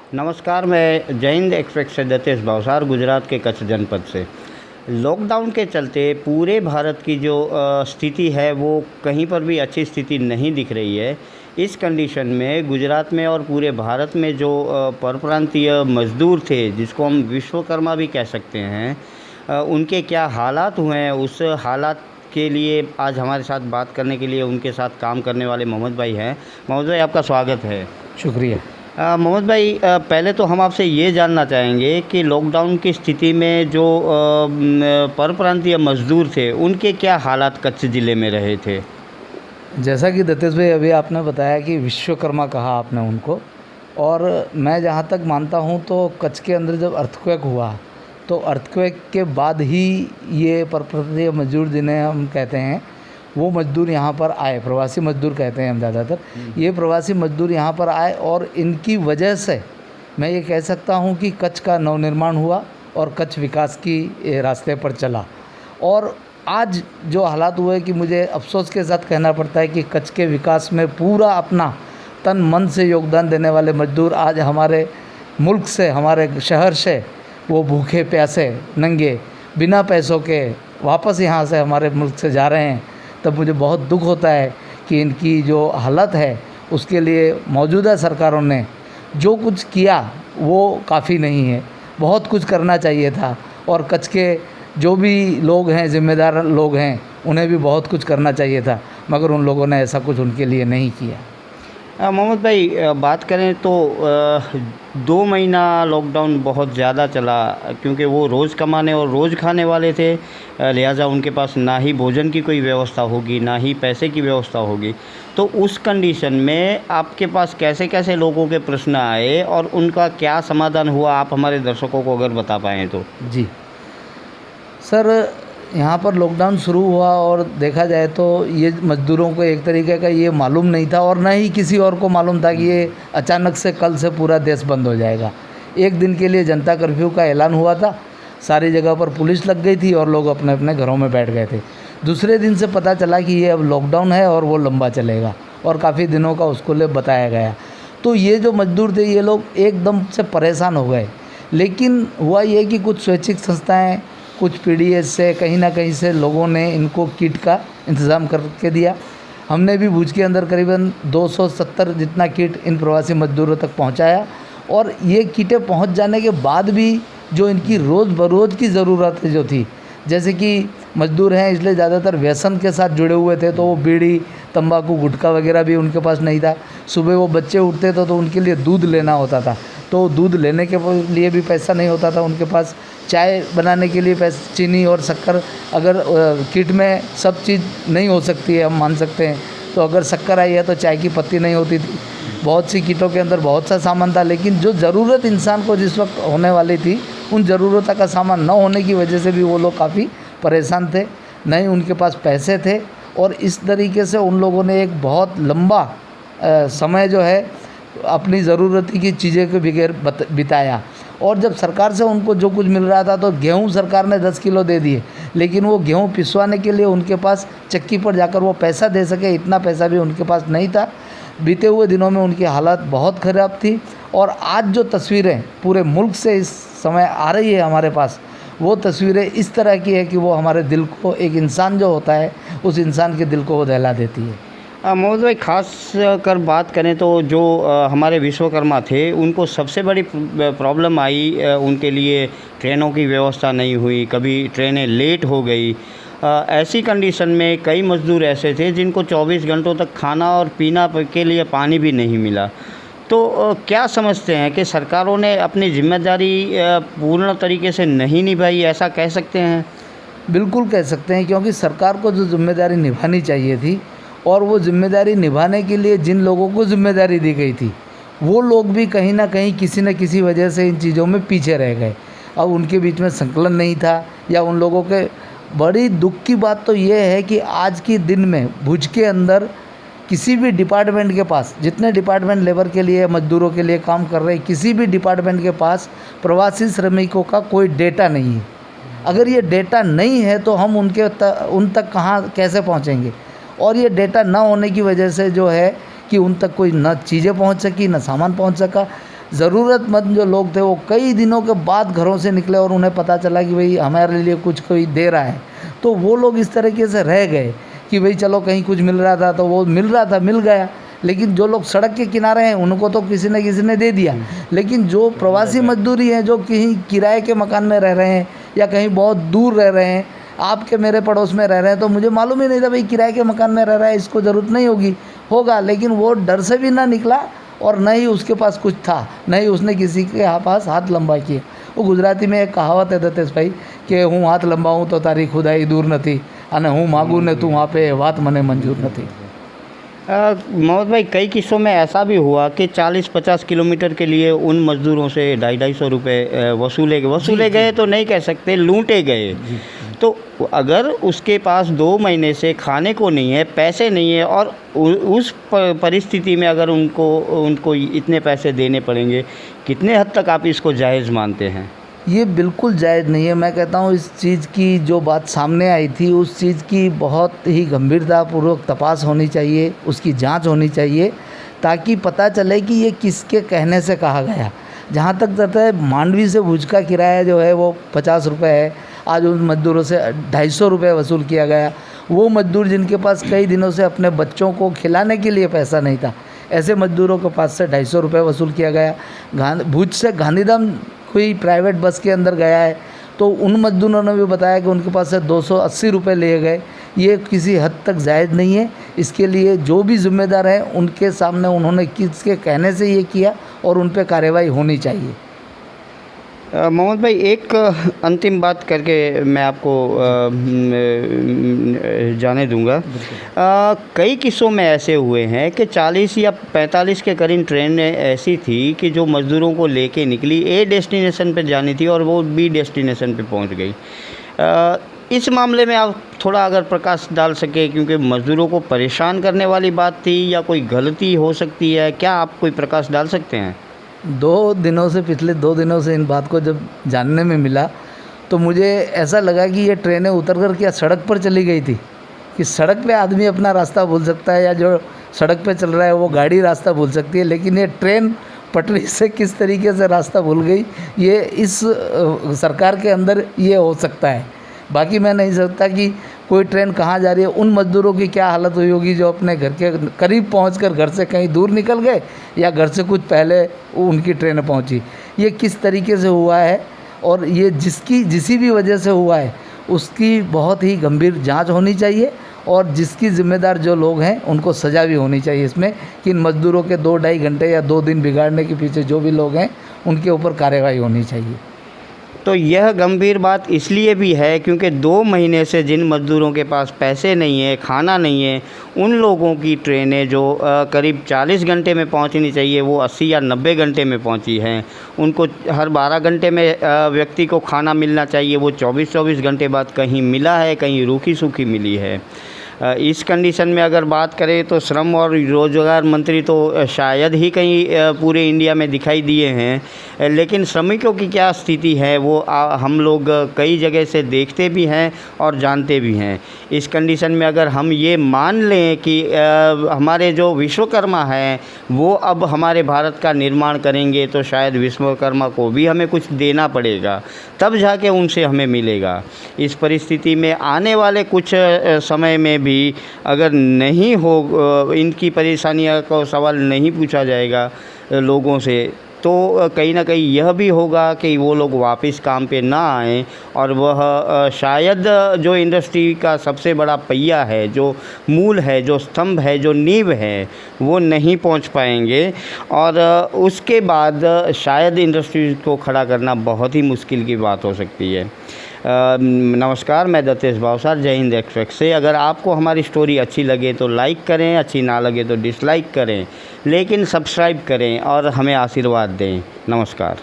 नमस्कार, मैं जय हिंद एक्सप्रेस से दतेश भावसार गुजरात के कच्छ जनपद से। लॉकडाउन के चलते पूरे भारत की जो स्थिति है वो कहीं पर भी अच्छी स्थिति नहीं दिख रही है। इस कंडीशन में गुजरात में और पूरे भारत में जो परप्रांतीय मज़दूर थे, जिसको हम विश्वकर्मा भी कह सकते हैं, उनके क्या हालात हुए हैं, उस हालात के लिए आज हमारे साथ बात करने के लिए उनके साथ काम करने वाले मोहम्मद भाई हैं। मोहम्मद भाई, आपका स्वागत है। शुक्रिया। मोहम्मद भाई, पहले तो हम आपसे ये जानना चाहेंगे कि लॉकडाउन की स्थिति में जो परप्रांतीय मज़दूर थे, उनके क्या हालात कच्छ ज़िले में रहे थे? जैसा कि दत्तेश भाई अभी आपने बताया कि विश्वकर्मा कहा आपने उनको, और मैं जहाँ तक मानता हूँ तो कच्छ के अंदर जब अर्थक्वेक हुआ तो अर्थक्वेक के बाद ही ये परप्रांतीय मजदूर जिन्हें हम कहते हैं वो मज़दूर यहाँ पर आए। प्रवासी मज़दूर कहते हैं हम ज़्यादातर। ये प्रवासी मज़दूर यहाँ पर आए और इनकी वजह से मैं ये कह सकता हूँ कि कच्छ का नवनिर्माण हुआ और कच्छ विकास की रास्ते पर चला। और आज जो हालात हुए कि मुझे अफसोस के साथ कहना पड़ता है कि कच्छ के विकास में पूरा अपना तन मन से योगदान देने वाले मज़दूर आज हमारे मुल्क से, हमारे शहर से वो भूखे प्यासे नंगे बिना पैसों के वापस यहाँ से हमारे मुल्क से जा रहे हैं। तब मुझे बहुत दुख होता है कि इनकी जो हालत है उसके लिए मौजूदा सरकारों ने जो कुछ किया वो काफ़ी नहीं है। बहुत कुछ करना चाहिए था और कच्छ के जो भी लोग हैं, ज़िम्मेदार लोग हैं, उन्हें भी बहुत कुछ करना चाहिए था, मगर उन लोगों ने ऐसा कुछ उनके लिए नहीं किया। मोहम्मद भाई, बात करें तो 2 महीना लॉकडाउन बहुत ज़्यादा चला, क्योंकि वो रोज़ कमाने और रोज़ खाने वाले थे। लिहाजा उनके पास ना ही भोजन की कोई व्यवस्था होगी, ना ही पैसे की व्यवस्था होगी। तो उस कंडीशन में आपके पास कैसे कैसे लोगों के प्रश्न आए और उनका क्या समाधान हुआ, आप हमारे दर्शकों को अगर बता पाएँ तो। जी सर, यहाँ पर लॉकडाउन शुरू हुआ और देखा जाए तो ये मज़दूरों को एक तरीके का ये मालूम नहीं था और ना ही किसी और को मालूम था कि ये अचानक से कल से पूरा देश बंद हो जाएगा। एक दिन के लिए जनता कर्फ्यू का ऐलान हुआ था, सारी जगह पर पुलिस लग गई थी और लोग अपने अपने घरों में बैठ गए थे। दूसरे दिन से पता चला कि ये अब लॉकडाउन है और वो लंबा चलेगा और काफ़ी दिनों का उसको लिए बताया गया। तो ये जो मज़दूर थे ये लोग एकदम से परेशान हो गए। लेकिन हुआ ये कि कुछ स्वैच्छिक संस्थाएँ, कुछ पीडीएस से, कहीं ना कहीं से लोगों ने इनको किट का इंतज़ाम करके दिया। हमने भी भुज के अंदर करीबन 270 जितना किट इन प्रवासी मज़दूरों तक पहुंचाया। और ये किटें पहुंच जाने के बाद भी जो इनकी रोज़ बरोज़ की ज़रूरतें जो थी, जैसे कि मज़दूर हैं इसलिए ज़्यादातर व्यसन के साथ जुड़े हुए थे, तो वो बीड़ी, तंबाकू, गुटखा वगैरह भी उनके पास नहीं था। सुबह वो बच्चे उठते थे तो उनके लिए दूध लेना होता था, तो दूध लेने के लिए भी पैसा नहीं होता था उनके पास। चाय बनाने के लिए पैसा, चीनी और शक्कर, अगर किट में सब चीज़ नहीं हो सकती है, हम मान सकते हैं, तो अगर शक्कर आई है तो चाय की पत्ती नहीं होती थी। बहुत सी किटों के अंदर बहुत सा सामान था, लेकिन जो ज़रूरत इंसान को जिस वक्त होने वाली थी उन ज़रूरतों का सामान न होने की वजह से भी वो लोग काफ़ी परेशान थे, नहीं उनके पास पैसे थे। और इस तरीके से उन लोगों ने एक बहुत लंबा समय जो है अपनी ज़रूरत की चीज़ें के बगैर बिताया। और जब सरकार से उनको जो कुछ मिल रहा था, तो गेहूं सरकार ने 10 किलो दे दिए, लेकिन वो गेहूं पिसवाने के लिए उनके पास चक्की पर जाकर वो पैसा दे सके, इतना पैसा भी उनके पास नहीं था। बीते हुए दिनों में उनकी हालत बहुत ख़राब थी। और आज जो तस्वीरें पूरे मुल्क से इस समय आ रही है हमारे पास, वो तस्वीरें इस तरह की है कि वो हमारे दिल को, एक इंसान जो होता है उस इंसान के दिल को वो दहला देती है। मोहम्मद भाई, ख़ास कर बात करें तो जो हमारे विश्वकर्मा थे, उनको सबसे बड़ी प्रॉब्लम आई, उनके लिए ट्रेनों की व्यवस्था नहीं हुई, कभी ट्रेनें लेट हो गई। ऐसी कंडीशन में कई मज़दूर ऐसे थे जिनको 24 घंटों तक खाना और पीना के लिए पानी भी नहीं मिला। तो क्या समझते हैं कि सरकारों ने अपनी जिम्मेदारी पूर्ण तरीके से नहीं निभाई, ऐसा कह सकते हैं? बिल्कुल कह सकते हैं, क्योंकि सरकार को जो जिम्मेदारी निभानी चाहिए थी और वो जिम्मेदारी निभाने के लिए जिन लोगों को जिम्मेदारी दी गई थी, वो लोग भी कहीं ना कहीं किसी न किसी वजह से इन चीज़ों में पीछे रह गए। अब उनके बीच में संकलन नहीं था, या उन लोगों के, बड़ी दुख की बात तो ये है कि आज के दिन में भुज के अंदर किसी भी डिपार्टमेंट के पास, जितने डिपार्टमेंट लेबर के लिए, मजदूरों के लिए काम कर रहे हैं, किसी भी डिपार्टमेंट के पास प्रवासी श्रमिकों का कोई डेटा नहीं है। अगर ये डेटा नहीं है तो हम उन तक कहाँ कैसे पहुँचेंगे? और ये डेटा ना होने की वजह से जो है कि उन तक कोई न चीज़ें पहुंच सकी, न सामान पहुंच सका। ज़रूरतमंद जो लोग थे वो कई दिनों के बाद घरों से निकले और उन्हें पता चला कि भाई हमारे लिए कुछ कोई दे रहा है, तो वो लोग इस तरीके से रह गए कि भाई चलो कहीं कुछ मिल रहा था तो वो मिल रहा था, मिल गया। लेकिन जो लोग सड़क के किनारे हैं उनको तो किसी न किसी ने दे दिया, लेकिन जो प्रवासी मजदूरी हैं जो कहीं किराए के मकान में रह रहे हैं या कहीं बहुत दूर रह रहे हैं, आपके मेरे पड़ोस में रह रहे हैं, तो मुझे मालूम ही नहीं था भाई किराए के मकान में रह रहा है, इसको ज़रूरत नहीं होगा, लेकिन वो डर से भी ना निकला और न ही उसके पास कुछ था, न ही उसने किसी के पास हाथ लंबा किया। वो गुजराती में एक कहावत है दत्तेश भाई कि हूँ हाथ लंबाऊँ तो तारी खुदाई दूर નથી અને હું માગું ने तू आपे વાત મને मंजूर નથી। मोहम्मद भाई, कई किस्सों में ऐसा भी हुआ कि 40-50 किलोमीटर के लिए उन मज़दूरों से 250-250 रुपये वसूले गए तो नहीं कह सकते, लूटे गए। तो अगर उसके पास 2 महीने से खाने को नहीं है, पैसे नहीं है और उस परिस्थिति में अगर उनको इतने पैसे देने पड़ेंगे, कितने हद तक आप इसको जायज़ मानते हैं? ये बिल्कुल जायज़ नहीं है। मैं कहता हूँ इस चीज़ की जो बात सामने आई थी उस चीज़ की बहुत ही गंभीरतापूर्वक तपास होनी चाहिए, उसकी जांच होनी चाहिए, ताकि पता चले कि ये किसके कहने से कहा गया। जहाँ तक जाता है मांडवी से भुज का किराया जो है वो 50 रुपये है, आज उन मज़दूरों से 250 रुपये वसूल किया गया। वो मज़दूर जिनके पास कई दिनों से अपने बच्चों को खिलाने के लिए पैसा नहीं था, ऐसे मज़दूरों के पास से 250 रुपये वसूल किया गया। भुज से गांधीधाम कोई प्राइवेट बस के अंदर गया है तो उन मज़दूरों ने भी बताया कि उनके पास से 280 रुपये लिए गए। ये किसी हद तक जायज़ नहीं है। इसके लिए जो भी ज़िम्मेदार हैं उनके सामने उन्होंने किसके कहने से ये किया और उन पर कार्रवाई होनी चाहिए। मोहम्मद भाई, एक अंतिम बात करके मैं आपको जाने दूंगा। कई किस्सों में ऐसे हुए हैं कि 40 या 45 के करीब ट्रेन ऐसी थी कि जो मज़दूरों को लेके निकली, ए डेस्टिनेशन पे जानी थी और वो बी डेस्टिनेशन पे पहुंच गई। इस मामले में आप थोड़ा अगर प्रकाश डाल सके, क्योंकि मज़दूरों को परेशान करने वाली बात थी या कोई गलती हो सकती है, क्या आप कोई प्रकाश डाल सकते हैं? पिछले 2 दिनों से इन बात को जब जानने में मिला तो मुझे ऐसा लगा कि ये ट्रेनें उतर कर क्या सड़क पर चली गई थी, कि सड़क पे आदमी अपना रास्ता भूल सकता है या जो सड़क पे चल रहा है वो गाड़ी रास्ता भूल सकती है, लेकिन ये ट्रेन पटरी से किस तरीके से रास्ता भूल गई, ये इस सरकार के अंदर ये हो सकता है। बाकी मैं नहीं सकता कि कोई ट्रेन कहाँ जा रही है। उन मज़दूरों की क्या हालत हुई होगी जो अपने घर के करीब पहुंचकर घर से कहीं दूर निकल गए या घर से कुछ पहले उनकी ट्रेन पहुंची। ये किस तरीके से हुआ है और ये जिसी भी वजह से हुआ है उसकी बहुत ही गंभीर जांच होनी चाहिए और जिसकी ज़िम्मेदार जो लोग हैं उनको सज़ा भी होनी चाहिए इसमें, कि इन मज़दूरों के 2-2.5 घंटे या 2 दिन बिगाड़ने के पीछे जो भी लोग हैं उनके ऊपर कार्रवाई होनी चाहिए। तो यह गंभीर बात इसलिए भी है क्योंकि 2 महीने से जिन मज़दूरों के पास पैसे नहीं है, खाना नहीं है, उन लोगों की ट्रेनें जो करीब 40 घंटे में पहुंचनी चाहिए वो 80 या 90 घंटे में पहुंची हैं। उनको हर 12 घंटे में व्यक्ति को खाना मिलना चाहिए, वो 24-24 घंटे बाद कहीं मिला है, कहीं रूखी सूखी मिली है। इस कंडीशन में अगर बात करें तो श्रम और रोज़गार मंत्री तो शायद ही कहीं पूरे इंडिया में दिखाई दिए हैं, लेकिन श्रमिकों की क्या स्थिति है वो हम लोग कई जगह से देखते भी हैं और जानते भी हैं। इस कंडीशन में अगर हम ये मान लें कि हमारे जो विश्वकर्मा हैं वो अब हमारे भारत का निर्माण करेंगे, तो शायद विश्वकर्मा को भी हमें कुछ देना पड़ेगा, तब जाके उनसे हमें मिलेगा। इस परिस्थिति में आने वाले कुछ समय में भी अगर नहीं हो, इनकी परेशानियों का सवाल नहीं पूछा जाएगा लोगों से, तो कहीं ना कहीं यह भी होगा कि वो लोग वापस काम पे ना आएँ और वह शायद जो इंडस्ट्री का सबसे बड़ा पहिया है, जो मूल है, जो स्तंभ है, जो नींव है, वो नहीं पहुंच पाएंगे और उसके बाद शायद इंडस्ट्री को खड़ा करना बहुत ही मुश्किल की बात हो सकती है। नमस्कार, मैं दत्तेश भावसार, जय हिंद एक्सप्रेस से। अगर आपको हमारी स्टोरी अच्छी लगे तो लाइक करें, अच्छी ना लगे तो डिसलाइक करें, लेकिन सब्सक्राइब करें और हमें आशीर्वाद दें। नमस्कार।